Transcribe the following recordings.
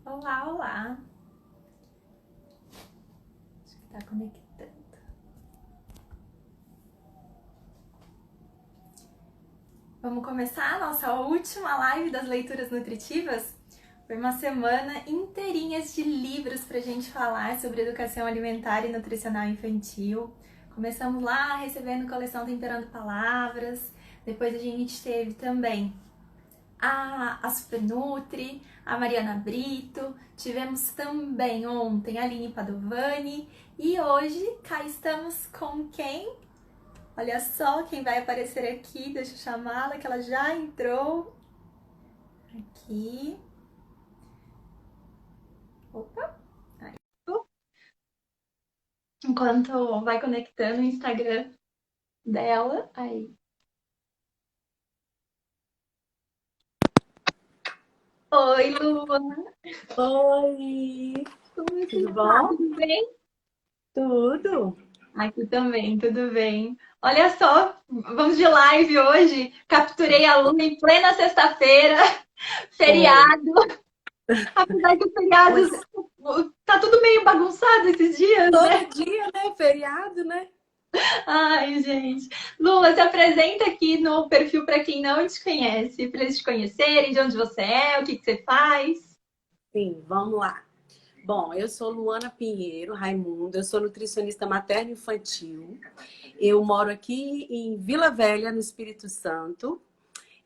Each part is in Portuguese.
Olá, olá. Acho que tá conectando. Vamos começar a nossa última live das leituras nutritivas? Foi uma semana inteirinha de livros pra gente falar sobre educação alimentar e nutricional infantil. Começamos lá recebendo coleção Temperando Palavras. Depois a gente teve também a Super Nutri, a Mariana Brito, tivemos também ontem a Aline Padovani e hoje cá estamos com quem? Olha só quem vai aparecer aqui, deixa eu chamá-la, que ela já entrou aqui. Opa! Aí. Enquanto vai conectando o Instagram dela, aí. Oi, Lua! Oi, Como você tudo está? bom? Tudo bem? Tudo. Aqui também, tudo bem. Olha só, vamos de live hoje. Capturei a Luna em plena sexta-feira, Foi. feriado. Apesar que os feriados Mas tá tudo meio bagunçado esses dias, né? todo dia, né? Feriado, né? Ai, gente. Lua, se apresenta aqui no perfil para quem não te conhece, para eles te conhecerem, de onde você é, o que que você faz. Sim, vamos lá. Bom, eu sou Luana Pinheiro Raimundo, eu sou nutricionista materno-infantil. Eu moro aqui em Vila Velha, no Espírito Santo,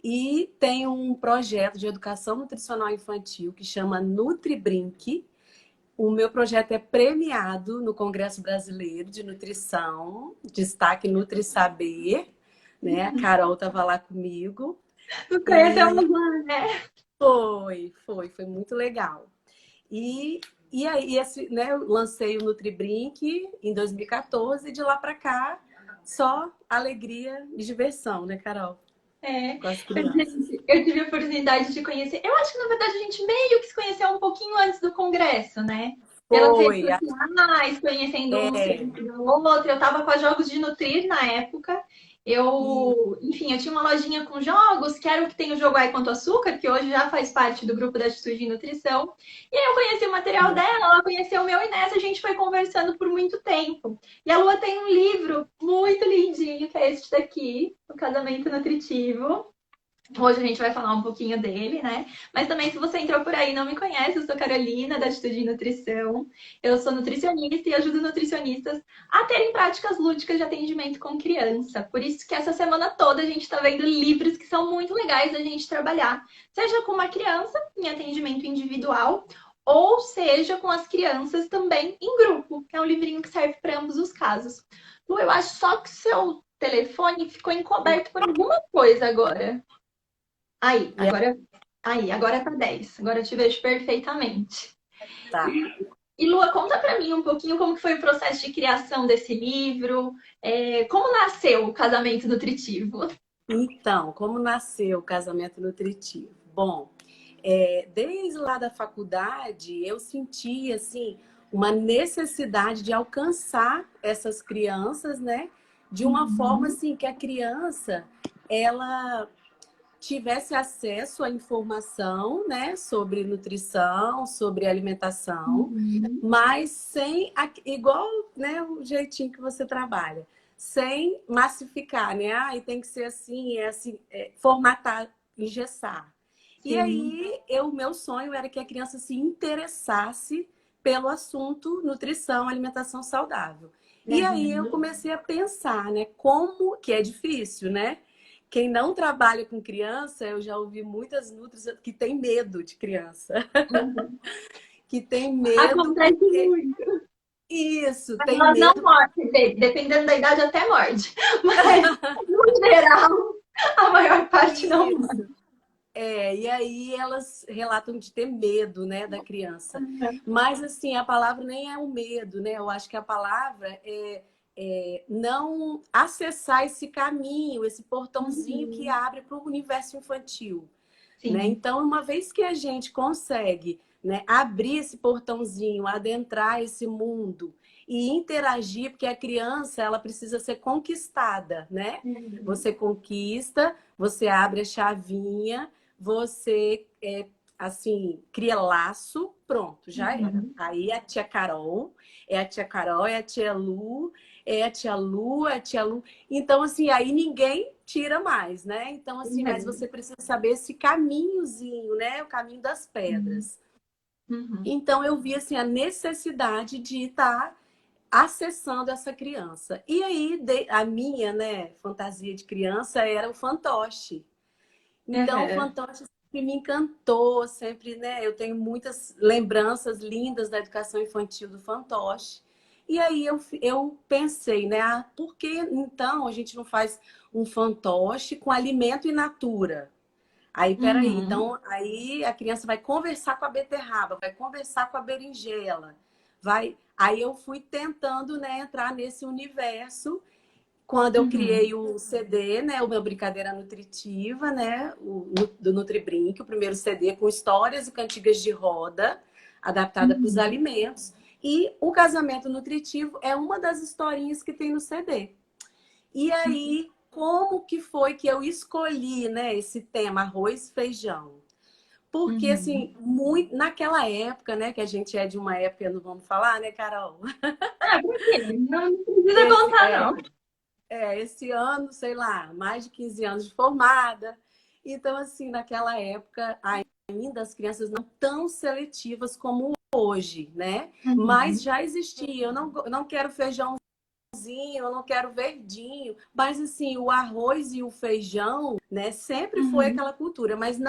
e tenho um projeto de educação nutricional infantil que chama NutriBrinque. O meu projeto é premiado no Congresso Brasileiro de Nutrição, destaque Nutri Saber, né? A Carol estava lá comigo Nos e conhecemos lá, né? foi muito legal. E, e aí, né, eu lancei o NutriBrink em 2014 e de lá para cá só alegria e diversão, né, Carol? É, Com as crianças. eu tive a oportunidade de conhecer. Eu acho que na verdade a gente meio que se conheceu um pouquinho antes do congresso, né? Pelas redes Foi, sociais, conhecendo um no é, serviço do outro. Eu tava com a Jogos de Nutrir na época. e Enfim, eu tinha uma lojinha com jogos, que era o que tem o Jogo Ai Quanto Açúcar, que hoje já faz parte do grupo da Atitude em Nutrição. E aí eu conheci o material dela, ela conheceu o meu e nessa a gente foi conversando por muito tempo. E a Lua tem um livro muito lindinho, que é este daqui, O Casamento Nutritivo. Hoje a gente vai falar um pouquinho dele, né? Mas também, se você entrou por aí e não me conhece, eu sou Carolina, da Atitude em Nutrição. Eu sou nutricionista e ajudo nutricionistas a terem práticas lúdicas de atendimento com criança. Por isso que essa semana toda a gente está vendo livros que são muito legais da gente trabalhar. Seja com uma criança, em atendimento individual, ou seja com as crianças também em grupo. É um livrinho que serve para ambos os casos. Lu, eu acho só que seu telefone ficou encoberto por alguma coisa agora. Aí, e agora tá 10. Agora eu te vejo perfeitamente. tá. E Lua, conta pra mim um pouquinho como que foi o processo de criação desse livro, como nasceu o Casamento Nutritivo. Então, como nasceu o casamento nutritivo? Bom, desde lá da faculdade, eu senti, assim, uma necessidade de alcançar essas crianças, né? De uma forma, Uhum, assim, que a criança, ela tivesse acesso à informação, né? Sobre nutrição, sobre alimentação, uhum, mas sem, igual, né? O jeitinho que você trabalha. Sem massificar, né? Ah, e tem que ser assim, é assim, formatar, engessar. E sim. aí, o meu sonho era que a criança se interessasse pelo assunto nutrição, alimentação saudável. E aí eu Uhum. comecei a pensar, né, como que é difícil, né? Quem não trabalha com criança, eu já ouvi muitas nutris que tem medo de criança, que tem medo Acontece porque muito. isso, Mas tem elas não medo mordem, dependendo da idade até morde. Mas, no geral, a maior parte não morde. isso. E aí elas relatam de ter medo, né, da criança. Mas, assim, a palavra nem é o medo, né? Eu acho que a palavra é não acessar esse caminho, esse portãozinho que Uhum. abre para o universo infantil, né? Sim. Então, uma vez que a gente consegue, né, abrir esse portãozinho, adentrar esse mundo e interagir, porque a criança, ela precisa ser conquistada, né? Uhum. Você conquista, você abre a chavinha, você assim, cria laço, pronto, já era. Uhum. Aí a tia Carol, é a tia Carol, é a tia Lu, é a tia Lu, é a tia Lu. Então, assim, aí ninguém tira mais, né? Então, assim, mas Uhum. você precisa saber esse caminhozinho, né? O caminho das Uhum. pedras. Uhum. Então, eu vi, assim, a necessidade de estar acessando essa criança. E aí, a minha, né, fantasia de criança era o fantoche. Então, o Uhum. fantoche sempre me encantou, sempre, né? Eu tenho muitas lembranças lindas da educação infantil do fantoche. E aí eu pensei, né? Ah, por que então a gente não faz um fantoche com alimento in natura? Aí, peraí, Uhum. então aí a criança vai conversar com a beterraba, vai conversar com a berinjela, vai. Aí eu fui tentando, né, entrar nesse universo quando eu Uhum. criei o CD, né, o meu Brincadeira Nutritiva, né, do Nutribrinque, o primeiro CD com histórias e cantigas de roda, adaptada para os Uhum. alimentos. E o Casamento Nutritivo é uma das historinhas que tem no CD. E Uhum. aí, como que foi que eu escolhi, né, esse tema, arroz e feijão? Porque, Uhum. assim, muito naquela época, né, que a gente é de uma época, não vamos falar, né, Carol? Ah, por quê? Não precisa Esse, contar, é, não. esse ano, sei lá, mais de 15 anos de formada. Então, assim, naquela época, ainda as crianças não tão seletivas como hoje, né? Mas Uhum. já existia. Eu não quero feijãozinho, eu não quero verdinho. Mas, assim, o arroz e o feijão, né? Sempre foi Uhum. aquela cultura, mas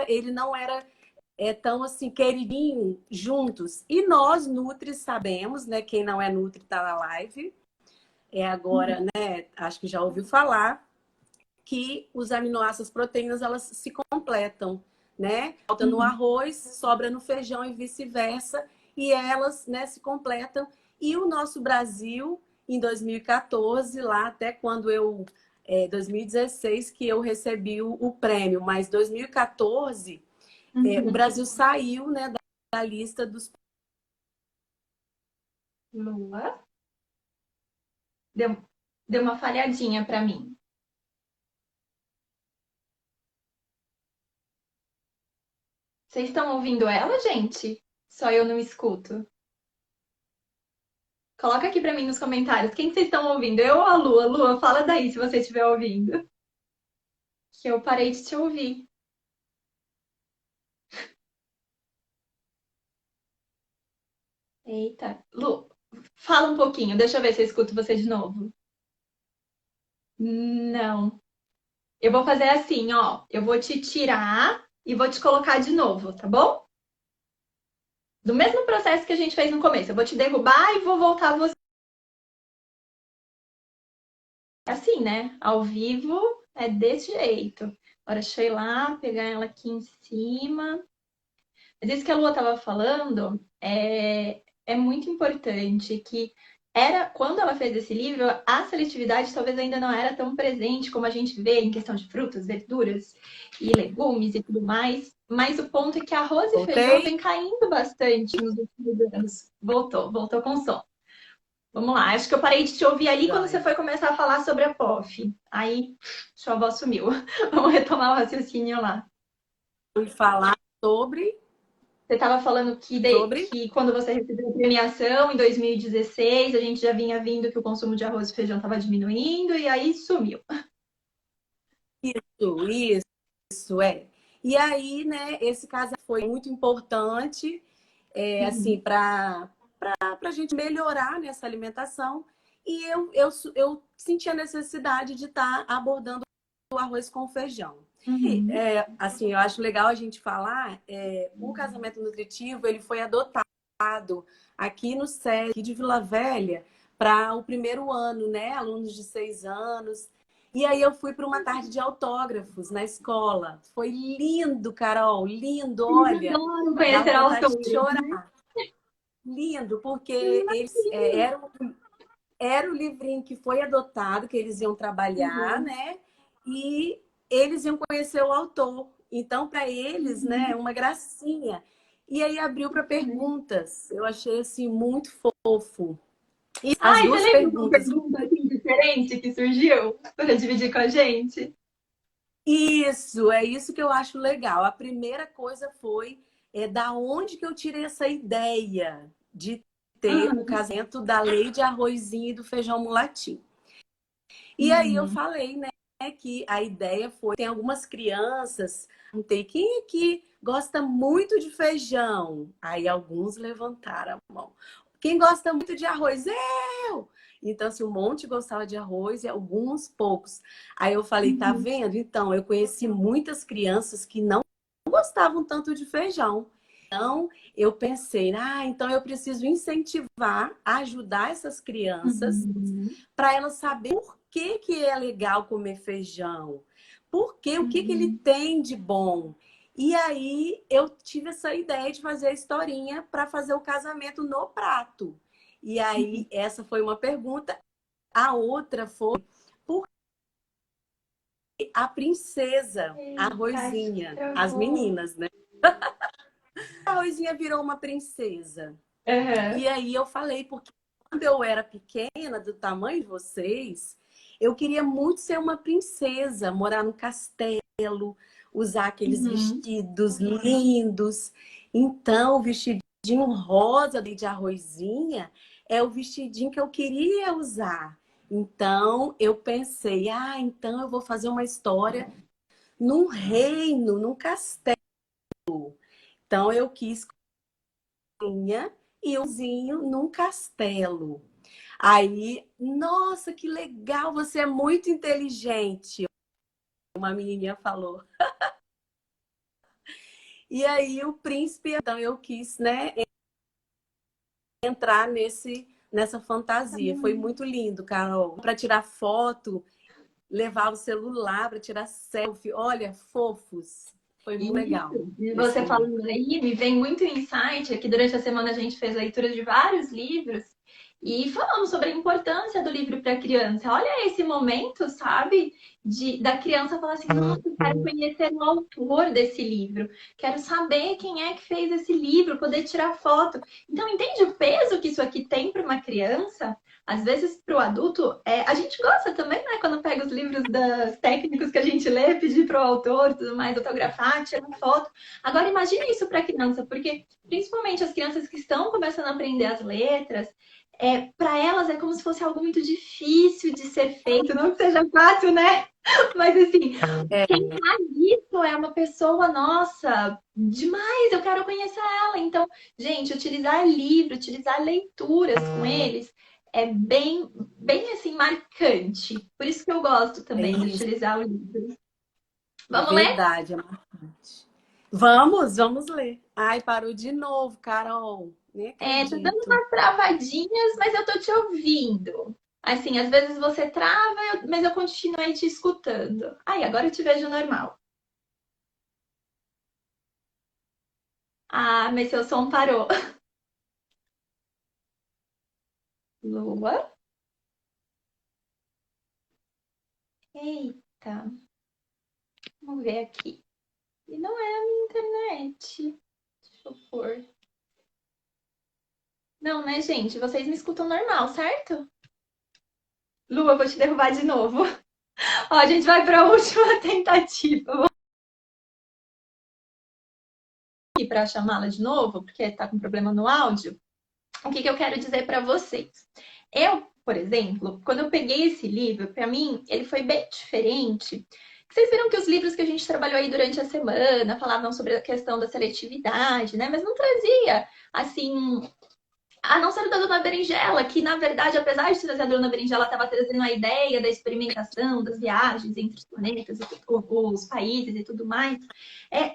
ele não era tão, assim, queridinho juntos. E nós, Nutri, sabemos, né? Quem não é Nutri tá na live. Agora, né? Acho que já ouviu falar que os aminoácidos, proteínas, elas se completam, né? Falta no Uhum. arroz, sobra no feijão e vice-versa, e elas, né, se completam. E o nosso Brasil, em 2014, lá até quando 2016 que eu recebi o prêmio, mas 2014 o Uhum. Brasil saiu, né, da lista dos. Lua. Deu, deu uma falhadinha para mim. Vocês estão ouvindo ela, gente? Só eu não escuto. Coloca aqui para mim nos comentários. Quem que vocês estão ouvindo? Eu ou a Lua? Lua, fala daí se você estiver ouvindo. Que eu parei de te ouvir. Eita. Lu, fala um pouquinho. Deixa eu ver se eu escuto você de novo. Não. Eu vou fazer assim, ó. Eu vou te tirar e vou te colocar de novo, tá bom? Do mesmo processo que a gente fez no começo. Eu vou te derrubar e vou voltar você. Assim, né? Ao vivo é desse jeito. Agora deixa eu ir lá, pegar ela aqui em cima. Mas isso que a Lua estava falando é muito importante que era quando ela fez esse livro, a seletividade talvez ainda não era tão presente como a gente vê em questão de frutas, verduras e legumes e tudo mais. Mas o ponto é que arroz e feijão Voltei. vem caindo bastante nos últimos anos. Voltou com som. Vamos lá, acho que eu parei de te ouvir ali quando você Joia. foi começar a falar sobre a POF. Aí, sua voz sumiu. Vamos retomar o raciocínio lá. Fui falar sobre, Você estava falando que, sobre que quando você recebeu a premiação em 2016, a gente já vinha vindo que o consumo de arroz e feijão estava diminuindo e aí sumiu. isso, é. E aí, né, esse caso foi muito importante, assim, Uhum. para a gente melhorar nessa alimentação. E eu senti a necessidade de estar abordando o arroz com feijão. E, Uhum. assim, eu acho legal a gente falar, o casamento nutritivo, ele foi adotado aqui no SESC aqui de Vila Velha para o primeiro ano, né? Alunos de 6 anos. E aí eu fui para uma tarde de autógrafos na escola. Foi lindo, Carol, lindo, Eles olha, adoram dá conhecer vontade de autores, chorar. né? Lindo, porque eles era o livrinho que foi adotado, que eles iam trabalhar, Uhum. né? E eles iam conhecer o autor. Então, para eles, né, Uhum. uma gracinha. E aí abriu para perguntas. Eu achei assim muito fofo. E as Ai, você duas lembra de uma perguntas. pergunta assim, diferente que surgiu para dividir com a gente? Isso, é isso que eu acho legal. A primeira coisa foi da onde que eu tirei essa ideia de ter o Uhum. casamento da lei de arrozinho e do feijão mulatinho. E aí eu Uhum. falei, né, que a ideia foi, tem algumas crianças, perguntei, quem aqui gosta muito de feijão? Aí alguns levantaram a mão. Quem gosta muito de arroz? Eu! Então, assim, um monte gostava de arroz e alguns poucos. Aí eu falei, tá Uhum. vendo? Então, eu conheci muitas crianças que não gostavam tanto de feijão. Então, eu pensei, então eu preciso incentivar, ajudar essas crianças Uhum. para elas saberem por que, que é legal comer feijão, por quê, o que, que ele Uhum. tem de bom. E aí eu tive essa ideia de fazer a historinha para fazer o casamento no prato. E Uhum. aí essa foi uma pergunta. A outra foi por que a princesa, a Eita, acho que Rosinha, as travou. meninas, né? A Rosinha virou uma princesa. Aham. E aí eu falei, porque quando eu era pequena, do tamanho de vocês, eu queria muito ser uma princesa, morar no castelo, usar aqueles Uhum. vestidos lindos. Então, o vestidinho rosa de arrozinha é o vestidinho que eu queria usar. Então, eu pensei, então eu vou fazer uma história num reino, num castelo. Então, eu quis Rosinha e Euzinho num castelo. Aí, nossa, que legal, você é muito inteligente, uma menininha falou. E aí o príncipe, então eu quis, né, entrar nessa fantasia. Foi muito lindo, Carol. Para tirar foto, levar o celular para tirar selfie. Olha, fofos. Foi muito legal Isso. E esse você livro. falando aí, me vem muito insight. Aqui durante a semana a gente fez leitura de vários livros e falamos sobre a importância do livro para a criança. Olha esse momento, sabe? Da criança falar assim: nossa, eu quero conhecer o autor desse livro, quero saber quem é que fez esse livro, poder tirar foto. Então, entende o peso que isso aqui tem para uma criança? Às vezes, para o adulto, a gente gosta também, né? Quando pega os livros das técnicos que a gente lê, pedir para o autor, tudo mais, autografar, tirar foto. Agora, imagine isso para a criança, porque principalmente as crianças que estão começando a aprender as letras, para elas é como se fosse algo muito difícil de ser feito, não que seja fácil, né? Mas assim, É, quem faz isso é uma pessoa, nossa, demais, eu quero conhecer ela. Então, gente, utilizar livro, utilizar leituras com eles é bem assim, marcante. Por isso que eu gosto é também de isso, utilizar o livro. é Vamos ler? verdade, é marcante. Vamos ler. Ai, parou de novo, Carol. Nem Tá dando acredito. umas travadinhas, mas eu tô te ouvindo. Assim, às vezes você trava, mas eu continuo aí te escutando. Ai, agora eu te vejo normal. Ah, mas seu som parou. Lua? Eita, vamos ver aqui. E não é a minha internet. Deixa eu pôr. Não, né, gente? Vocês me escutam normal, certo? Lua, eu vou te derrubar de novo. Ó, a gente vai para a última tentativa. Vou aqui para chamá-la de novo, porque está com problema no áudio. O que eu quero dizer para vocês? Eu, por exemplo, quando eu peguei esse livro, para mim, ele foi bem diferente. Vocês viram que os livros que a gente trabalhou aí durante a semana falavam sobre a questão da seletividade, né? Mas não trazia, assim, a não ser da Dona Berinjela, que na verdade, apesar de trazer a Dona Berinjela, estava trazendo a ideia da experimentação, das viagens entre os planetas, os países e tudo mais.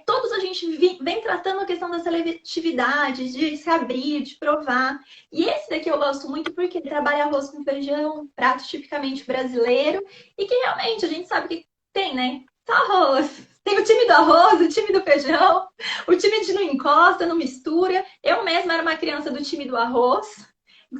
Todos a gente vem tratando a questão da seletividade, de se abrir, de provar. E esse daqui eu gosto muito porque ele trabalha arroz com feijão, prato tipicamente brasileiro, e que realmente a gente sabe que tem, né? Só arroz. Tem o time do arroz, o time do feijão, o time de não encosta, não mistura. Eu mesma era uma criança do time do arroz.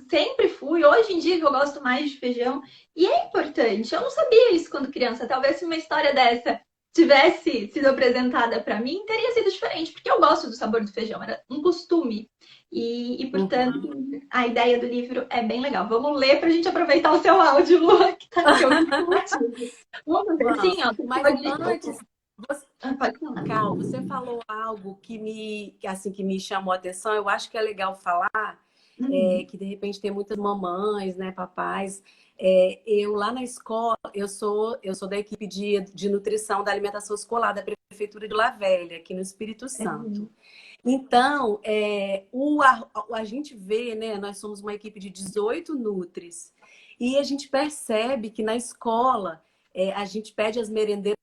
Sempre fui. Hoje em dia que eu gosto mais de feijão. E é importante. Eu não sabia isso quando criança. Talvez se uma história dessa tivesse sido apresentada para mim, teria sido diferente, porque eu gosto do sabor do feijão, era um costume. Portanto, a ideia do livro é bem legal. Vamos ler para a gente aproveitar o seu áudio, Lua, que tá aqui ouvindo contigo. Vamos fazer assim, ó. Mas antes, Pode falar. Cal, você falou algo que me chamou a atenção. Eu acho que é legal falar, que de repente tem muitas mamães, né, papais. Eu lá na escola, eu sou da equipe de nutrição da alimentação escolar da Prefeitura de Vila Velha, aqui no Espírito Santo. Então, a gente vê, né, nós somos uma equipe de 18 nutris, e a gente percebe que na escola a gente pede as merendeiras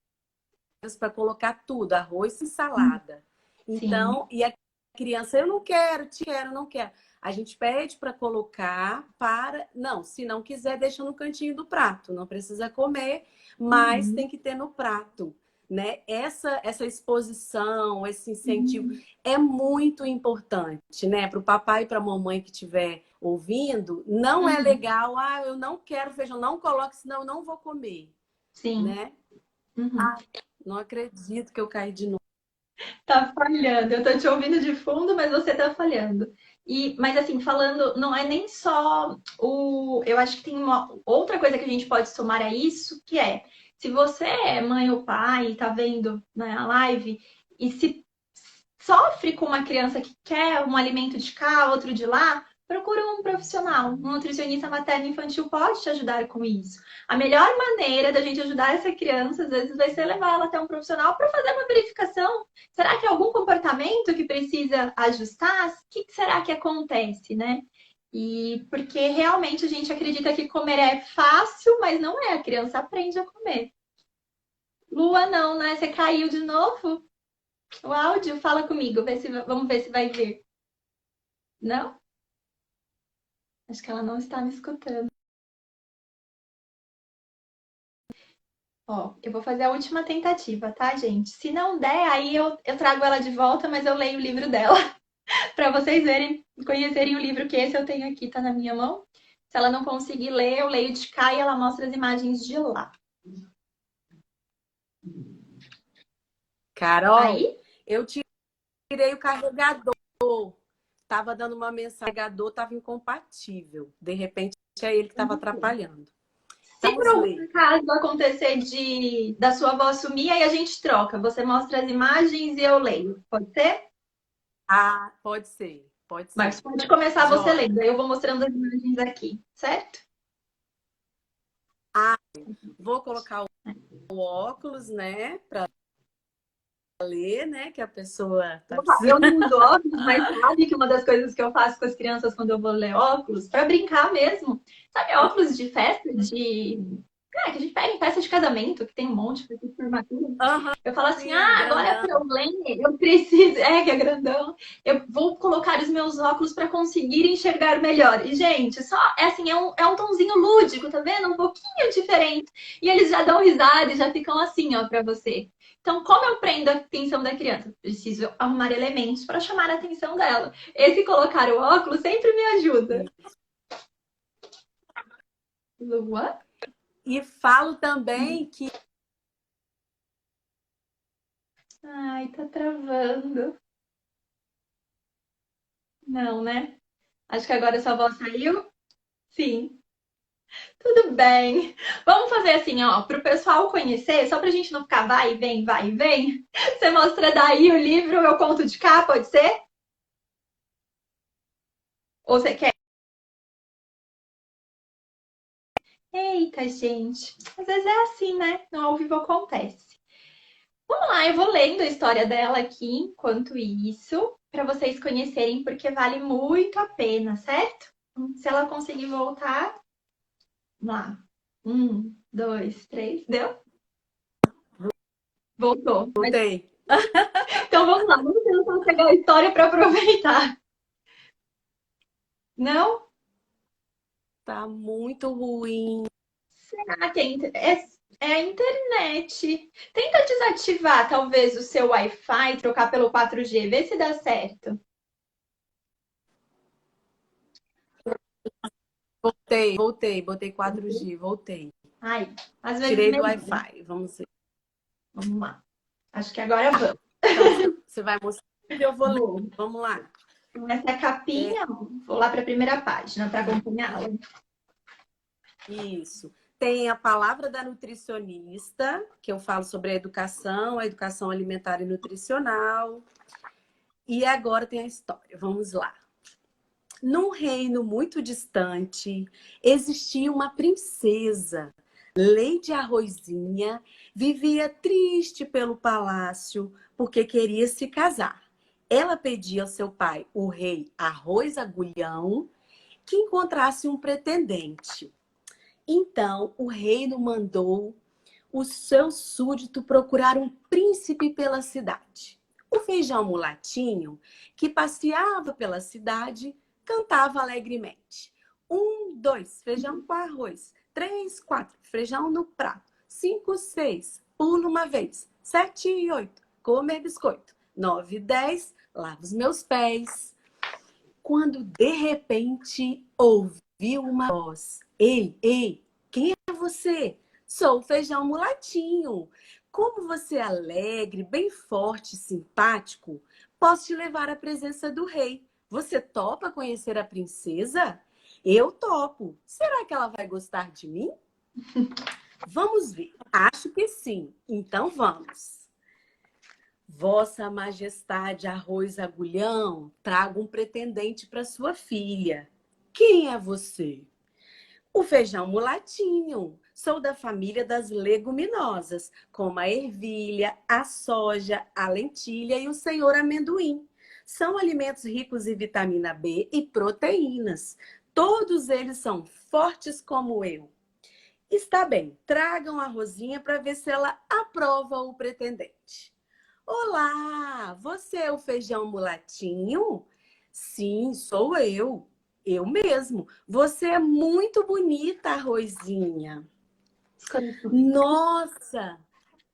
para colocar tudo, arroz e salada. Então, e a criança, eu não quero, não quero. A gente pede para colocar não, se não quiser, deixa no cantinho do prato, não precisa comer, mas tem que ter no prato, né? Essa exposição, esse incentivo é muito importante, né? Para o papai e para a mamãe que estiver ouvindo, não é legal, eu não quero feijão, não coloque, senão eu não vou comer, né? Não acredito que eu caí de novo. Tá falhando. Eu tô te ouvindo de fundo, mas você tá falhando. Mas assim, falando, não é nem só o. Eu acho que tem uma outra coisa que a gente pode somar a isso, que é se você é mãe ou pai e tá vendo na live e se sofre com uma criança que quer um alimento de cá, outro de lá, procura um profissional. Um nutricionista materno infantil pode te ajudar com isso. A melhor maneira da gente ajudar essa criança, às vezes, vai ser levar ela até um profissional para fazer uma verificação. Será que é algum comportamento que precisa ajustar? O que será que acontece, né? E porque realmente a gente acredita que comer é fácil, mas não é. A criança aprende a comer. Lua, não, né? Você caiu de novo? O áudio, fala comigo, vamos ver se vai vir. Não? Acho que ela não está me escutando. Ó, eu vou fazer a última tentativa, tá, gente? Se não der, aí eu trago ela de volta, mas eu leio o livro dela para vocês verem, conhecerem o livro que esse eu tenho aqui, tá na minha mão. Se ela não conseguir ler, eu leio de cá e ela mostra as imagens de lá. Carol, Aí? eu tirei o carregador. Tava dando uma mensagem, o carregador tava incompatível. De repente, é ele que estava atrapalhando. Se por algum caso acontecer da sua voz sumir, aí a gente troca. Você mostra as imagens e eu leio. Pode ser? Ah, pode ser. Pode ser. Mas pode começar você Joia. lendo. Aí eu vou mostrando as imagens aqui, certo? Vou colocar o óculos, né? Para ler, né? Que a pessoa tá Eu não uso óculos, mas sabe que uma das coisas que eu faço com as crianças quando eu vou ler óculos, para brincar mesmo, sabe, óculos de festa, que a gente pega em festa de casamento, que tem um monte, festa de formatura. Eu falo assim, agora para eu ler, eu preciso, que é grandão, eu vou colocar os meus óculos para conseguir enxergar melhor. E, gente, só, assim, é um tomzinho lúdico, tá vendo? Um pouquinho diferente. E eles já dão risada e já ficam assim, ó, para você. Então, como eu prendo a atenção da criança? Preciso arrumar elementos para chamar a atenção dela. Esse colocar o óculos sempre me ajuda. Lua? E falo também que... Ai, tá travando. Não, né? Acho que agora sua voz saiu? Sim. Tudo bem. Vamos fazer assim, ó, para o pessoal conhecer, só para a gente não ficar vai e vem, vai e vem. Você mostra daí o livro, eu conto de cá, pode ser? Ou você quer? Eita, gente. Às vezes é assim, né? No ao vivo acontece. Vamos lá, eu vou lendo a história dela aqui enquanto isso, para vocês conhecerem, porque vale muito a pena, certo? Se ela conseguir voltar, vamos lá. 1, 2, 3, deu? Voltou. Voltei. Então vamos lá, vamos tentar pegar a história para aproveitar. Não? Tá muito ruim. Será que é a internet? Tenta desativar, talvez, o seu Wi-Fi, trocar pelo 4G, vê se dá certo. Voltei, botei 4G, voltei. Ai, às vezes Tirei do mesmo. Wi-Fi, vamos ver. Vamos lá. Acho que agora vamos. Então, você vai mostrar e eu vou ler. Vou. Vamos lá. Essa é a capinha. Vou lá para a primeira página para acompanhá-la. Isso. Tem a palavra da nutricionista, que eu falo sobre a educação alimentar e nutricional. E agora tem a história. Vamos lá. Num reino muito distante, existia uma princesa. Lady Arrozinha vivia triste pelo palácio porque queria se casar. Ela pedia ao seu pai, o rei Arroz Agulhão, que encontrasse um pretendente. Então, o reino mandou o seu súdito procurar um príncipe pela cidade. O feijão mulatinho, que passeava pela cidade, cantava alegremente. 1, 2, feijão com arroz. 3, 4, feijão no prato. 5, 6, pulo uma vez. 7 e 8, comer biscoito. 9 e 10, lavo os meus pés. Quando de repente ouviu uma voz. Ei, ei, quem é você? Sou o feijão mulatinho. Como você é alegre, bem forte e simpático, posso te levar à presença do rei. Você topa conhecer a princesa? Eu topo. Será que ela vai gostar de mim? Vamos ver. Acho que sim. Então vamos. Vossa Majestade Arroz Agulhão, trago um pretendente para sua filha. Quem é você? O feijão mulatinho. Sou da família das leguminosas, como a ervilha, a soja, a lentilha e o senhor amendoim. São alimentos ricos em vitamina B e proteínas. Todos eles são fortes como eu. Está bem, tragam a Rosinha para ver se ela aprova o pretendente. Olá, você é o feijão mulatinho? Sim, sou eu. Eu mesmo. Você é muito bonita, Rosinha. Nossa,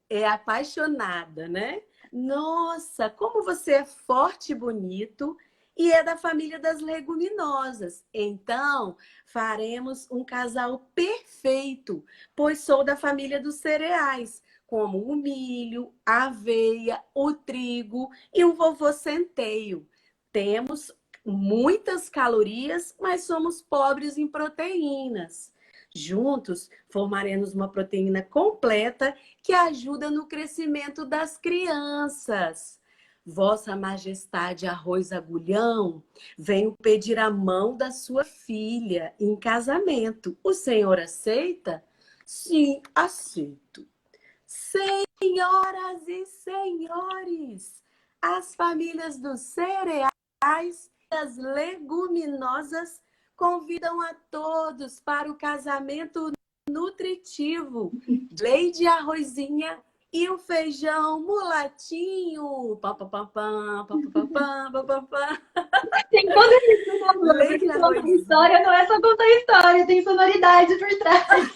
é apaixonada, né? Nossa, como você é forte e bonito e é da família das leguminosas. Então, faremos um casal perfeito, pois sou da família dos cereais, como o milho, a aveia, o trigo e o vovô centeio. Temos muitas calorias, mas somos pobres em proteínas. Juntos, formaremos uma proteína completa que ajuda no crescimento das crianças. Vossa Majestade Arroz Agulhão, venho pedir a mão da sua filha em casamento. O senhor aceita? Sim, aceito. Senhoras e senhores, as famílias dos cereais e das leguminosas convidam a todos para o casamento nutritivo. Lady Arrozinha e o feijão mulatinho. Pá, pá, pá, pá, pá, pá, pá, pá, pá, pá. Tem todo esse valor, porque Lady contar Arrozinha. história não é só contar história, tem sonoridade por trás.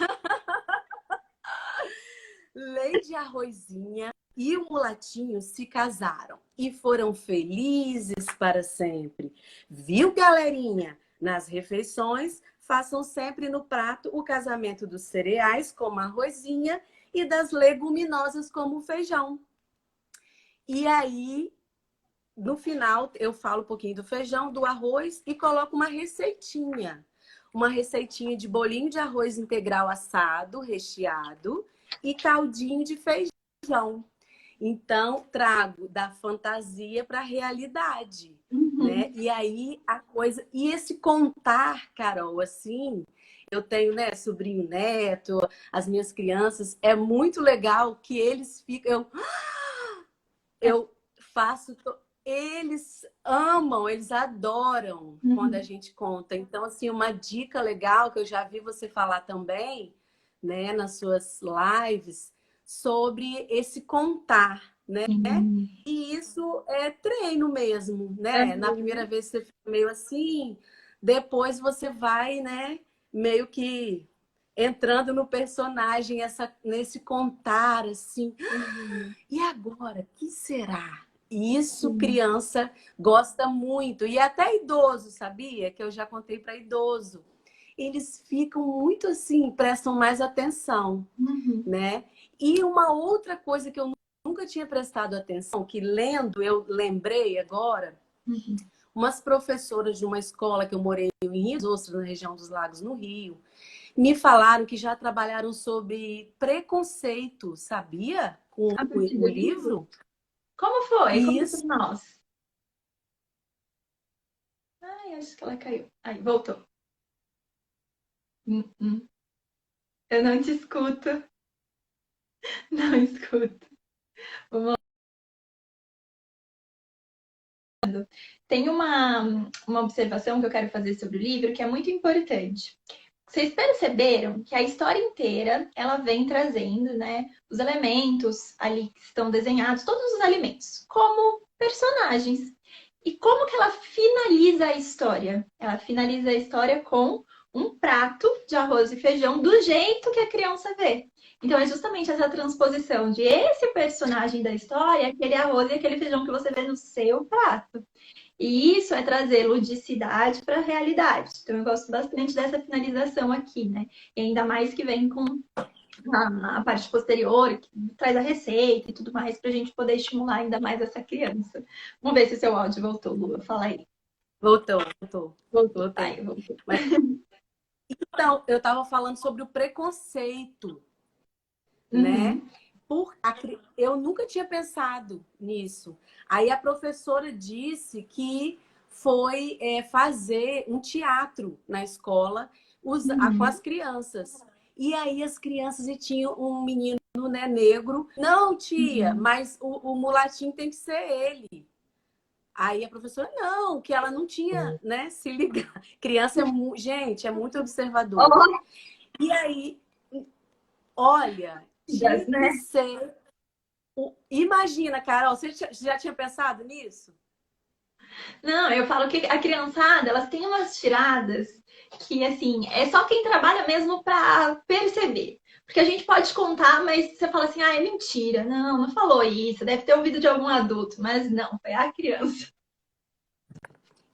Lady Arrozinha e o mulatinho se casaram e foram felizes para sempre. Viu, galerinha? Nas refeições, façam sempre no prato o casamento dos cereais, como a arrozinha, e das leguminosas, como o feijão. E aí, no final, eu falo um pouquinho do feijão, do arroz e coloco uma receitinha. Uma receitinha de bolinho de arroz integral assado, recheado, e caldinho de feijão. Então, trago da fantasia para a realidade, né? E aí a coisa... E esse contar, Carol, assim... Eu tenho, né, sobrinho neto, as minhas crianças. É muito legal que eles ficam... Eu faço... Eles amam, eles adoram quando a gente conta. Então, assim, uma dica legal que eu já vi você falar também, né, nas suas lives, sobre esse contar, né? E isso é treino mesmo, né? Na primeira vez você fica meio assim, depois você vai, né, meio que entrando no personagem, nesse contar, assim. E agora, que será? Isso criança gosta muito. E até idoso, sabia? Que eu já contei para idoso. Eles ficam muito assim, prestam mais atenção, né? E uma outra coisa que eu nunca tinha prestado atenção, que lendo eu lembrei agora, umas professoras de uma escola que eu morei em Rio dos Ostros, na região dos Lagos, no Rio, me falaram que já trabalharam sobre preconceito, sabia? Com A partir do o livro? livro. Como foi? Conta Isso. para nós. Ai, acho que ela caiu. Aí, voltou. Hum. Eu não te escuto. Não escuto. Vamos lá. Tem uma observação que eu quero fazer sobre o livro que é muito importante. Vocês perceberam que a história inteira ela vem trazendo, né, os elementos ali que estão desenhados, todos os alimentos, como personagens. E como que ela finaliza a história? Ela finaliza a história com um prato de arroz e feijão do jeito que a criança vê. Então é justamente essa transposição de esse personagem da história, aquele arroz e aquele feijão que você vê no seu prato. E isso é trazer ludicidade para a realidade. Então, eu gosto bastante dessa finalização aqui, né? E ainda mais que vem com a parte posterior, que traz a receita e tudo mais, para a gente poder estimular ainda mais essa criança. Vamos ver se seu áudio voltou, Lua. Fala aí. Voltou. Voltou. Voltei. Ai, voltou. Mas, então, eu estava falando sobre o preconceito, né? Uhum. Eu nunca tinha pensado nisso. Aí a professora disse que foi fazer um teatro na escola com as Uhum. crianças. E aí as crianças e tinha um menino, né, negro. Não, tia, Uhum. mas o mulatinho tem que ser ele. Aí a professora, não, que ela não tinha, né, se ligar. Criança gente, é muito observadora. Olha, E aí, olha, tinha que né? ser. Imagina, Carol, você já tinha pensado nisso? Não, eu falo que a criançada, elas têm umas tiradas que, assim, é só quem trabalha mesmo para perceber. Porque a gente pode contar, mas você fala assim, ah, é mentira. Não falou isso. Deve ter ouvido de algum adulto. Mas não, foi a criança.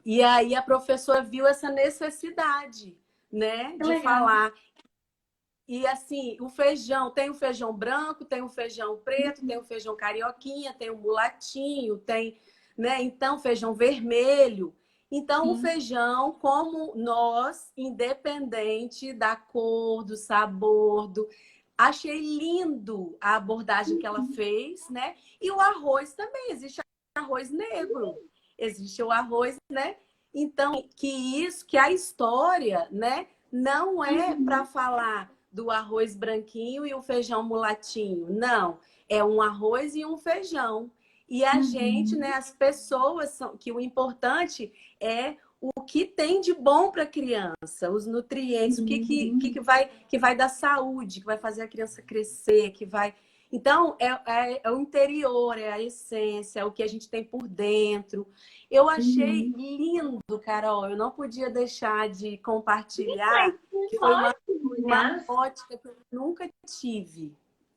E aí a professora viu essa necessidade, né, Que de legal. falar. E assim, o feijão, tem o feijão branco, tem o feijão preto, tem o feijão carioquinha, tem o mulatinho, tem, né, então feijão vermelho. Então o Sim. feijão, como nós, independente da cor, do sabor, achei lindo a abordagem que ela fez, né? E o arroz também, existe arroz negro, existe o arroz, né? Então, que a história, né, não é para Uhum. falar do arroz branquinho e o feijão mulatinho. Não, é um arroz e um feijão. E a gente, né, Uhum. as pessoas são que o importante é o que tem de bom para a criança, os nutrientes, o Uhum. que vai dar saúde, que vai fazer a criança crescer, que vai. Então, é o interior, é a essência, é o que a gente tem por dentro. Eu achei Uhum. lindo, Carol. Eu não podia deixar de Mas, compartilhar, que foi ótimo, uma né? ótica que eu nunca tive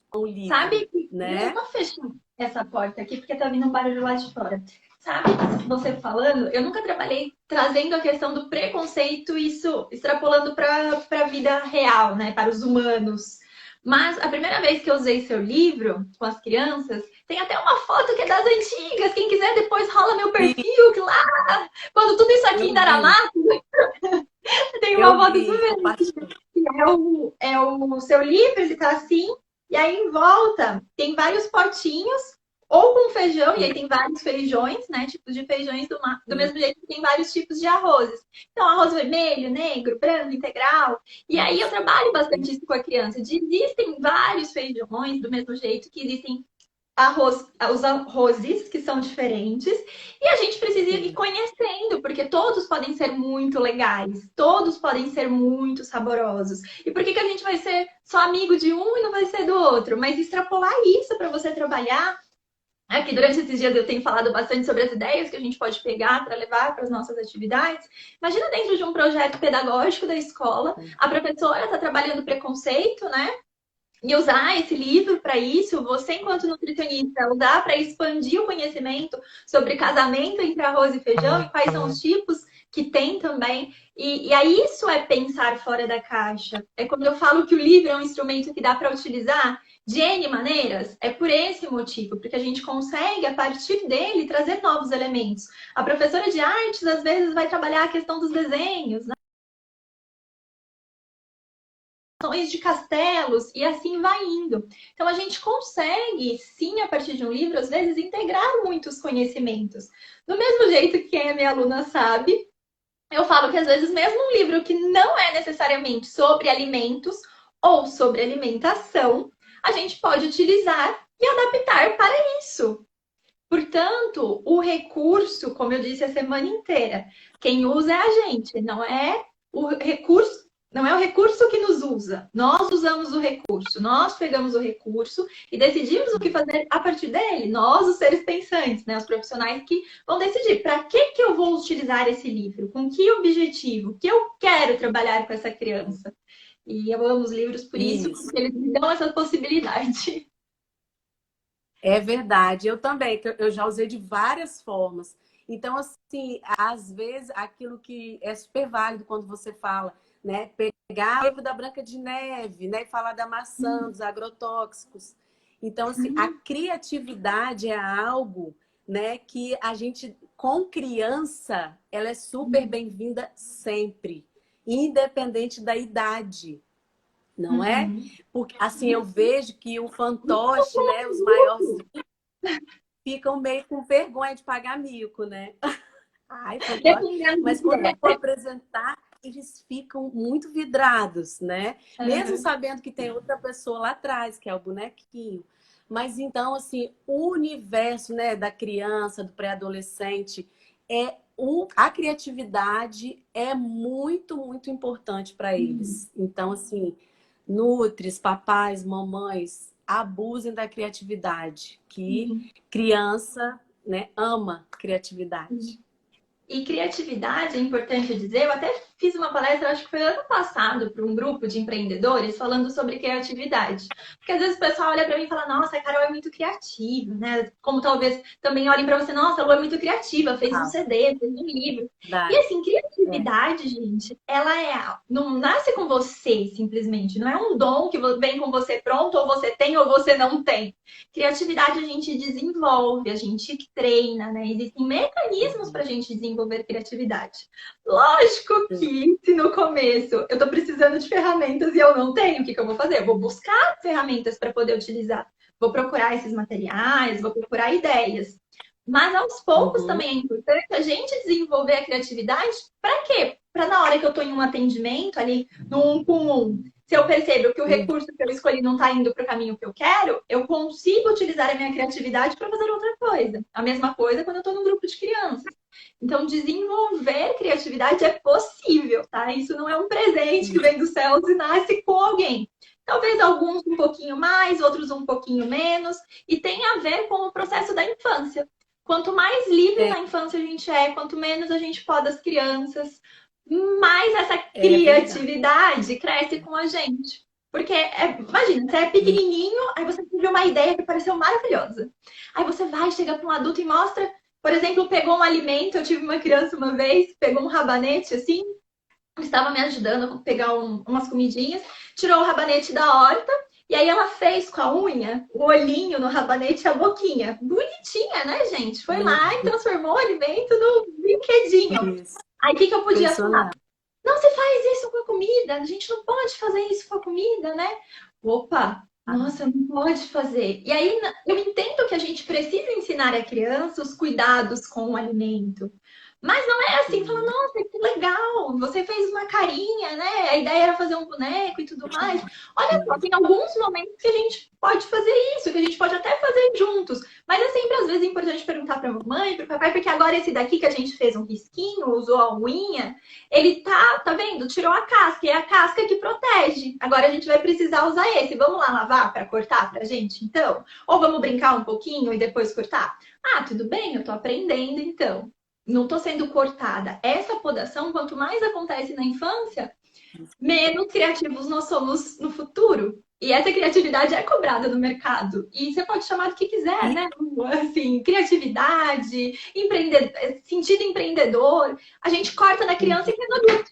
com o livro, Sabe que. né? Deixa eu fechar essa porta aqui, porque tá vindo um barulho lá de fora. Sabe, você falando, eu nunca trabalhei trazendo a questão do preconceito, isso extrapolando para a vida real, né, para os humanos. Mas a primeira vez que eu usei seu livro com as crianças, tem até uma foto que é das antigas. Quem quiser depois rola meu Vi, perfil, que lá, quando tudo isso aqui eu ainda era vi, mato, tem uma eu foto vi, super compartilhei. é o seu livro, ele tá assim, e aí em volta tem vários potinhos, ou com feijão, e aí tem vários feijões, né? Tipos de feijões do mesmo jeito que tem vários tipos de arrozes. Então, arroz vermelho, negro, branco, integral. E aí eu trabalho bastante isso com a criança. Existem vários feijões do mesmo jeito que existem os arrozes que são diferentes, e a gente precisa ir conhecendo, porque todos podem ser muito legais, todos podem ser muito saborosos. E por que a gente vai ser só amigo de um e não vai ser do outro? Mas extrapolar isso para você trabalhar. Aqui durante esses dias eu tenho falado bastante sobre as ideias que a gente pode pegar para levar para as nossas atividades. Imagina dentro de um projeto pedagógico da escola, a professora está trabalhando preconceito, né? E usar esse livro para isso, você, enquanto nutricionista, usar para expandir o conhecimento sobre casamento entre arroz e feijão e quais são os tipos que tem também. E aí isso é pensar fora da caixa. É quando eu falo que o livro é um instrumento que dá para utilizar de N maneiras, é por esse motivo, porque a gente consegue, a partir dele, trazer novos elementos. A professora de artes, às vezes, vai trabalhar a questão dos desenhos, né? De castelos, e assim vai indo. Então, a gente consegue, sim, a partir de um livro, às vezes, integrar muitos conhecimentos. Do mesmo jeito que quem é minha aluna sabe, eu falo que, às vezes, mesmo um livro que não é necessariamente sobre alimentos ou sobre alimentação, a gente pode utilizar e adaptar para isso. Portanto, o recurso, como eu disse a semana inteira, quem usa é a gente, não é o recurso, não é o recurso que nos usa. Nós usamos o recurso, nós pegamos o recurso e decidimos o que fazer a partir dele. Nós, os seres pensantes, né, os profissionais que vão decidir para que eu vou utilizar esse livro, com que objetivo, que eu quero trabalhar com essa criança. E eu amo os livros por isso, porque eles me dão essa possibilidade. É verdade, eu também, que eu já usei de várias formas. Então, assim, às vezes, aquilo que é super válido quando você fala, né? Pegar o livro da Branca de Neve, né? E falar da maçã, dos agrotóxicos. Então, assim, a criatividade é algo, né? Que a gente, com criança, ela é super bem-vinda sempre, independente da idade. Não é? Porque assim eu vejo que o fantoche, né, os maiores ficam meio com vergonha de pagar mico, né? Ai, fantoche. Dependendo Mas do quando que eu é. vou apresentar, eles ficam muito vidrados, né? Mesmo sabendo que tem outra pessoa lá atrás, que é o bonequinho. Mas então, assim, o universo, né, da criança, do pré-adolescente, a criatividade é muito, muito importante para eles. Então, assim, nutris, papais, mamães, abusem da criatividade, que criança, né, ama criatividade. E criatividade, é importante dizer, eu até fiz uma palestra, acho que foi ano passado, para um grupo de empreendedores falando sobre criatividade. Porque às vezes o pessoal olha para mim e fala, nossa, a Carol é muito criativa, né? Como talvez também olhem para você, nossa, a Lu é muito criativa, fez um CD, fez um livro. E Verdade. assim, criatividade, gente, ela não nasce com você simplesmente, não é um dom que vem com você pronto, ou você tem ou você não tem. Criatividade a gente desenvolve, a gente treina, né? Existem mecanismos para a gente desenvolver criatividade. Lógico que se no começo eu estou precisando de ferramentas e eu não tenho, o que eu vou fazer? Eu vou buscar ferramentas para poder utilizar. Vou procurar esses materiais, vou procurar ideias. Mas aos poucos também é importante a gente desenvolver a criatividade para quê? Para na hora que eu estou em um atendimento ali, no 1 com 1, se eu percebo que o recurso que eu escolhi não está indo para o caminho que eu quero, eu consigo utilizar a minha criatividade para fazer outra coisa. A mesma coisa quando eu estou num grupo de crianças. Então, desenvolver criatividade é possível, tá? Isso não é um presente que vem dos céus e nasce com alguém. Talvez alguns um pouquinho mais, outros um pouquinho menos, e tem a ver com o processo da infância. Quanto mais livre na infância a gente é, quanto menos a gente poda as crianças, mais essa criatividade cresce com a gente. Porque, imagina, você é pequenininho, aí você teve uma ideia que pareceu maravilhosa. Aí você vai, chega para um adulto e mostra, por exemplo, pegou um alimento. Eu tive uma criança uma vez, pegou um rabanete assim, estava me ajudando a pegar umas comidinhas, tirou o rabanete da horta, e aí ela fez com a unha o olhinho no rabanete e a boquinha. Bonitinha, né, gente? Foi lá e transformou o alimento no brinquedinho. Isso. Aí o que eu podia falar? Não se faz isso com a comida, a gente não pode fazer isso com a comida, né? Opa, nossa, não pode fazer. E aí eu entendo que a gente precisa ensinar a criança os cuidados com o alimento. Mas não é assim, fala, nossa, que legal, você fez uma carinha, né? A ideia era fazer um boneco e tudo mais. Olha só, tem alguns momentos que a gente pode fazer isso, que a gente pode até fazer juntos. Mas é sempre, às vezes, importante perguntar para a mamãe, para o papai, porque agora esse daqui que a gente fez um risquinho, usou a unha, ele tá vendo? Tirou a casca, e é a casca que protege. Agora a gente vai precisar usar esse. Vamos lá lavar para cortar pra gente, então? Ou vamos brincar um pouquinho e depois cortar? Ah, tudo bem, eu tô aprendendo, então. Não estou sendo cortada. Essa podação, quanto mais acontece na infância, menos criativos nós somos no futuro. E essa criatividade é cobrada no mercado. E você pode chamar do que quiser, né? Assim, criatividade, sentido empreendedor. A gente corta na criança e quer no adulto.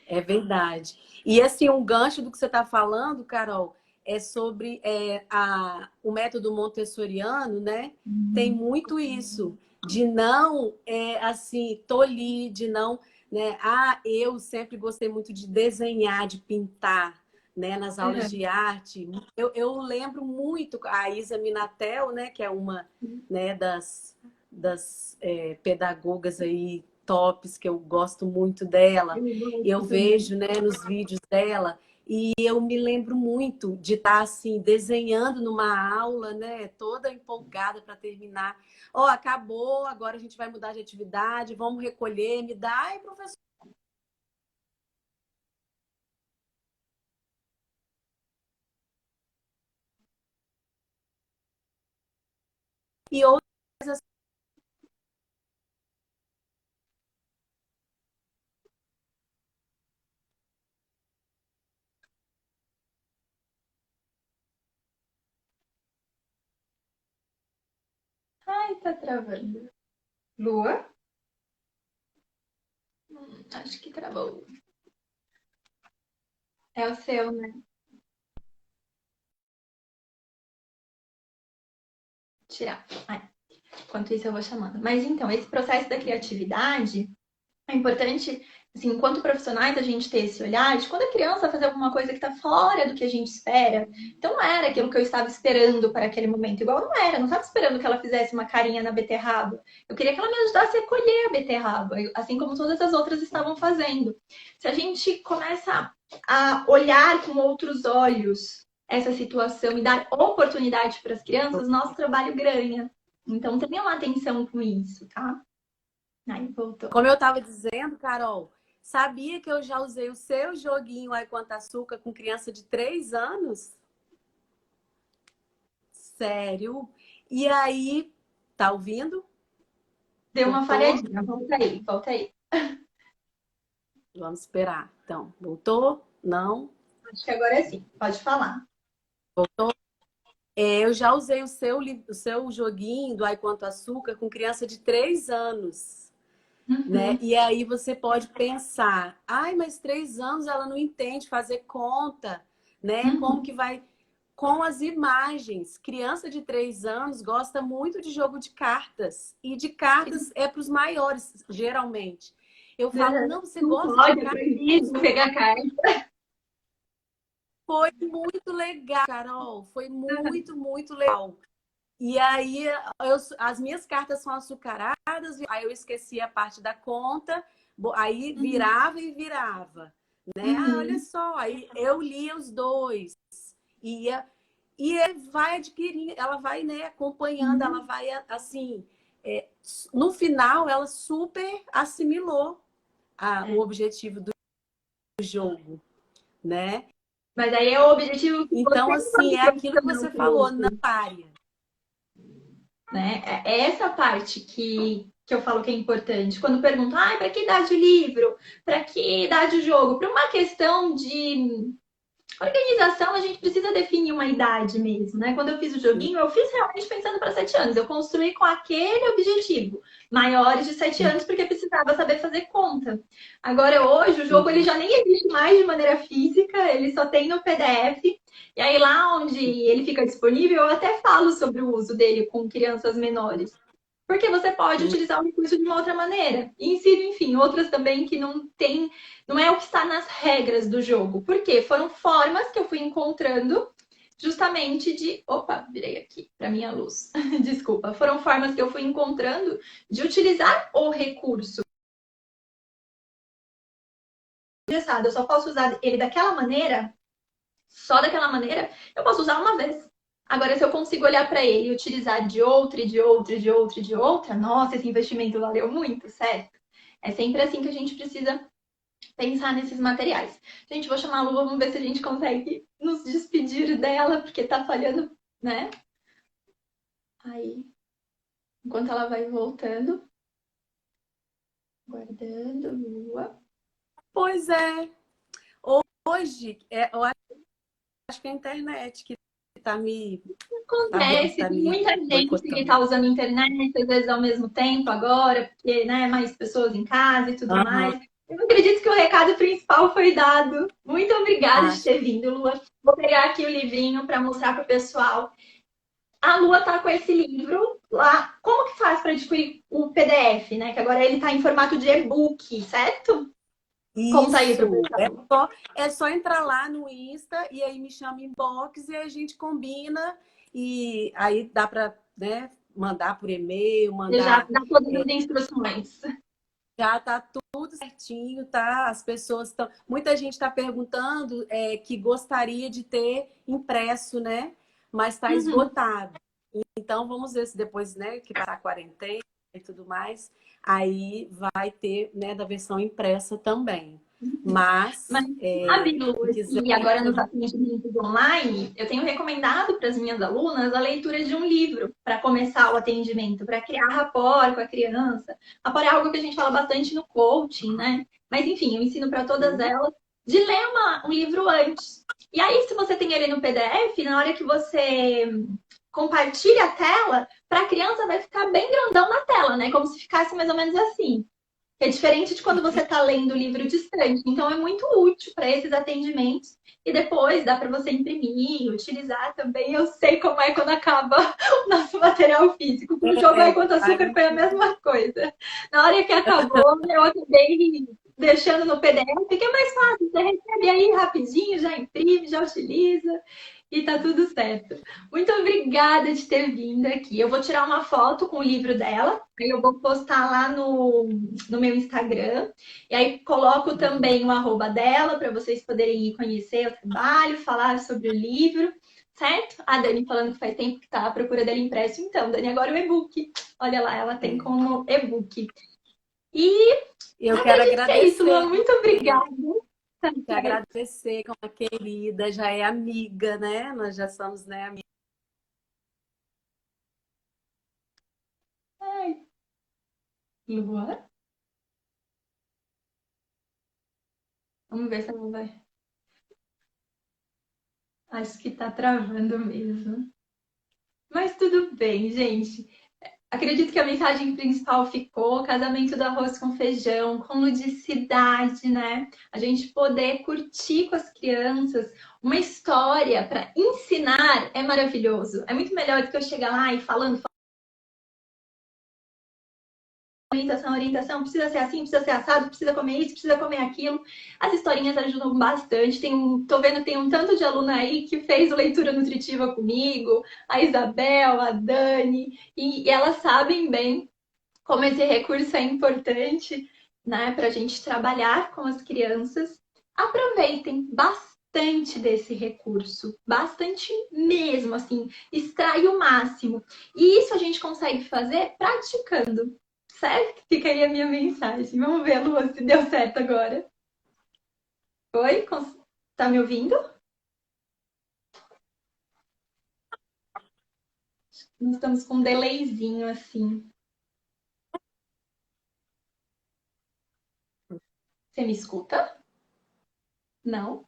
É verdade. E assim, um gancho do que você está falando, Carol, é sobre o método montessoriano, né? Tem muito isso, de não, assim, tolir, de não, né? Ah, eu sempre gostei muito de desenhar, de pintar, né? Nas aulas de arte. Eu lembro muito a Isa Minatel, né? Que é uma, né, das pedagogas aí tops, que eu gosto muito dela. Eu vejo, né, nos vídeos dela, e eu me lembro muito de estar assim desenhando numa aula, né, toda empolgada para terminar. Ó, acabou, agora a gente vai mudar de atividade, vamos recolher, me dá, ai, professor. E outras. Ai, tá travando. Lua? Acho que travou. É o seu, né? Tirar. Ai, enquanto isso, eu vou chamando. Mas então, esse processo da criatividade é importante, assim, enquanto profissionais, a gente ter esse olhar de quando a criança fazer alguma coisa que está fora do que a gente espera. Então, não era aquilo que eu estava esperando para aquele momento. Igual não era, não estava esperando que ela fizesse uma carinha na beterraba. Eu queria que ela me ajudasse a colher a beterraba, assim como todas as outras estavam fazendo. Se a gente começa a olhar com outros olhos essa situação e dar oportunidade para as crianças, nosso trabalho ganha. Então, tenham atenção com isso, tá? Aí, voltou. Como eu estava dizendo, Carol, sabia que eu já usei o seu joguinho Ai Quanto Açúcar com criança de 3 anos? Sério? E aí, tá ouvindo? Deu uma Voltou? falhadinha. Volta aí, volta aí. Vamos esperar. Então, voltou? Não? Acho que agora é sim. Pode falar. Voltou? Eu já usei o seu joguinho do Ai Quanto Açúcar com criança de 3 anos, né? Uhum. E aí você pode pensar, ai, mas 3 anos ela não entende fazer conta, né? Como Uhum. que vai com as imagens? Criança de 3 anos gosta muito de jogo de cartas. E de cartas é para os maiores, geralmente. Eu falo, não, você Não gosta de pode, é cartas? proibido pegar carta. Foi muito legal, Carol. Foi muito, muito legal. E aí, as minhas cartas são açucaradas, aí eu esqueci a parte da conta, aí Uhum. virava e virava, né? Ah, olha Uhum. só, aí eu lia os dois, ia, e ele vai adquirindo, ela vai, né, acompanhando, ela Uhum. vai, assim, no final, ela super assimilou o É. objetivo do jogo, né? Mas aí é o objetivo que você, Então, assim, enquanto é aquilo que profissional, você falou, não trouxe, pare. né? É essa parte que eu falo que é importante. Quando perguntam, ah, para que idade o livro? Para que idade o jogo? Para uma questão de organização, a gente precisa definir uma idade mesmo, né? Quando eu fiz o joguinho, eu fiz realmente pensando para 7 anos. Eu construí com aquele objetivo, maiores de 7 anos, porque precisava saber fazer conta. Agora, hoje, o jogo ele Uhum. já nem existe mais de maneira física, ele só tem no PDF. E aí, lá onde ele fica disponível, eu até falo sobre o uso dele com crianças menores. Porque você pode utilizar o recurso de uma outra maneira. E ensino, enfim, outras também que não tem, não é o que está nas regras do jogo. Por quê? Foram formas que eu fui encontrando justamente de. Opa, virei aqui para minha luz. Desculpa. Foram formas que eu fui encontrando de utilizar o recurso. Eu só posso usar ele daquela maneira, só daquela maneira, eu posso usar uma vez. Agora, se eu consigo olhar para ele e utilizar de outra, e de outra, e de outra, e de outra, nossa, esse investimento valeu muito, certo? É sempre assim que a gente precisa pensar nesses materiais. Gente, vou chamar a Lu, vamos ver se a gente consegue nos despedir dela, porque tá falhando, né? Aí, enquanto ela vai voltando, guardando, Lua. Pois é. Hoje, eu acho que é a internet que tá me, Acontece, tá tem me muita gente que boicotando. está usando a internet, às vezes ao mesmo tempo agora, porque, né, mais pessoas em casa e tudo Aham. mais. Eu acredito que o recado principal foi dado. Muito obrigada de Acho. ter vindo, Lua. Vou pegar aqui o livrinho para mostrar para o pessoal. A Lua tá com esse livro lá. Como que faz para adquirir o PDF, né? Que agora ele está em formato de e-book, certo? Conta aí para o Isso. pessoal. É só entrar lá no Insta e aí me chama inbox e a gente combina. E aí dá para, né, mandar por e-mail, Ele já mandar. dá todas as instruções. Já tá tudo certinho, tá? As pessoas estão. Muita gente está perguntando que gostaria de ter impresso, né? Mas está Uhum. esgotado. Então vamos ver se depois, né, que passar a quarentena e tudo mais, aí vai ter, né, da versão impressa também. Mas Mas sabe, quem Lu, quiser. e agora nos atendimentos online, eu tenho recomendado para as minhas alunas a leitura de um livro para começar o atendimento, para criar rapport com a criança. Rapport é algo que a gente fala bastante no coaching, né? Mas enfim, eu ensino para todas elas de ler um livro antes. E aí, se você tem ele no PDF, na hora que você compartilha a tela, para a criança vai ficar bem grandão na tela, né? Como se ficasse mais ou menos assim. É diferente de quando você está lendo o livro distante. Então, é muito útil para esses atendimentos. E depois dá para você imprimir, utilizar também. Eu sei como é quando acaba o nosso material físico. Com o jogo Água Quanto Açúcar Aí, foi a mesma coisa. Na hora que acabou, eu acabei deixando no PDF, que é mais fácil. Você recebe aí rapidinho, já imprime, já utiliza e tá tudo certo. Muito obrigada de ter vindo aqui. Eu vou tirar uma foto com o livro dela, aí eu vou postar lá no meu Instagram. E aí coloco também o arroba dela para vocês poderem ir conhecer o trabalho, falar sobre o livro, certo? A Dani falando que faz tempo que está à procura dele impresso. Então, Dani, agora o e-book. Olha lá, ela tem como e-book. E eu quero acredito que é isso, Luan. agradecer. Muito obrigada. Tá Te certo. agradecer como uma querida, já é amiga, né? Nós já somos, né, amigas. Ai, Luan? Vamos ver se ela vai. Acho que tá travando mesmo. Mas tudo bem, gente. Acredito que a mensagem principal ficou: casamento do arroz com feijão, com ludicidade, né? A gente poder curtir com as crianças uma história para ensinar é maravilhoso. É muito melhor do que eu chegar lá e falando orientação, precisa ser assim, precisa ser assado, precisa comer isso, precisa comer aquilo. As historinhas ajudam bastante. Tô vendo que tem um tanto de aluna aí que fez leitura nutritiva comigo, a Isabel, a Dani, e elas sabem bem como esse recurso é importante, né, para a gente trabalhar com as crianças. Aproveitem bastante desse recurso, bastante mesmo, assim, extrai o máximo. E isso a gente consegue fazer praticando, certo? Fica aí a minha mensagem. Vamos ver, Lu, se deu certo agora. Oi? Tá me ouvindo? Nós estamos com um delayzinho assim. Você me escuta? Não?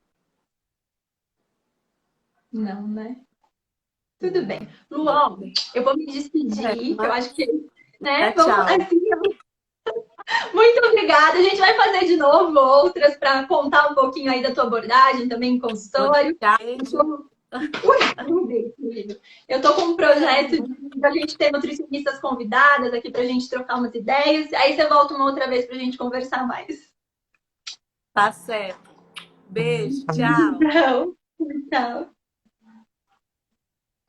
Não, né? Tudo bem. Luan, eu vou me despedir, que eu acho que, né, Dá vamos tchau. assim. Muito obrigada. A gente vai fazer de novo outras para contar um pouquinho aí da tua abordagem também em Vou consultório. deixar. Eu Beijo. tô... Ui, derrubei, querido. Eu tô com um projeto da gente ter nutricionistas convidadas aqui pra gente trocar umas ideias. Aí você volta uma outra vez pra gente conversar mais. Tá certo. Beijo, tchau. Então, tchau.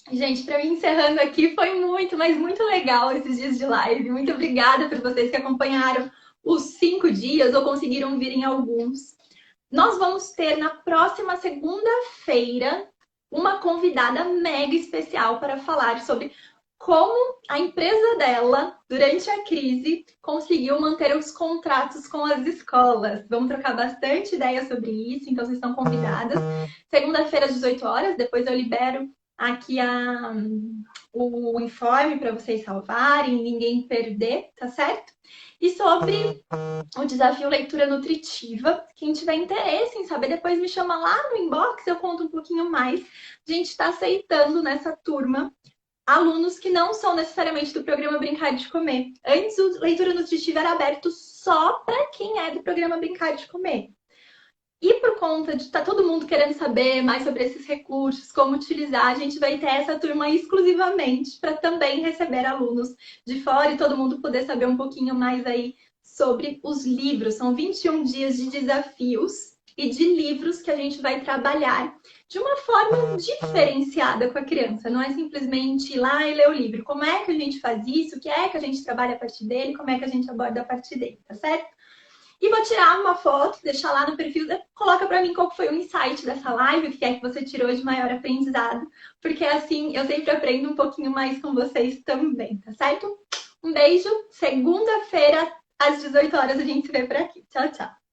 Gente, para mim encerrando aqui, foi muito, mas muito legal esses dias de live. Muito obrigada por vocês que acompanharam os 5 dias ou conseguiram vir em alguns. Nós vamos ter na próxima segunda-feira uma convidada mega especial para falar sobre como a empresa dela, durante a crise, conseguiu manter os contratos com as escolas. Vamos trocar bastante ideia sobre isso, então vocês estão convidadas. Segunda-feira às 18 horas, depois eu libero aqui o informe para vocês salvarem, ninguém perder, tá certo? E sobre o desafio leitura nutritiva, quem tiver interesse em saber, depois me chama lá no inbox, eu conto um pouquinho mais. A gente está aceitando nessa turma alunos que não são necessariamente do programa Brincar de Comer. Antes, o leitura nutritiva era aberto só para quem é do programa Brincar de Comer. E por conta de estar todo mundo querendo saber mais sobre esses recursos, como utilizar, a gente vai ter essa turma exclusivamente para também receber alunos de fora e todo mundo poder saber um pouquinho mais aí sobre os livros. São 21 dias de desafios e de livros que a gente vai trabalhar de uma forma diferenciada com a criança. Não é simplesmente ir lá e ler o livro. Como é que a gente faz isso? O que é que a gente trabalha a partir dele? Como é que a gente aborda a partir dele, tá certo? E vou tirar uma foto, deixar lá no perfil, coloca para mim qual foi o insight dessa live, o que é que você tirou de maior aprendizado, porque assim eu sempre aprendo um pouquinho mais com vocês também, tá certo? Um beijo, segunda-feira às 18 horas a gente se vê por aqui. Tchau, tchau!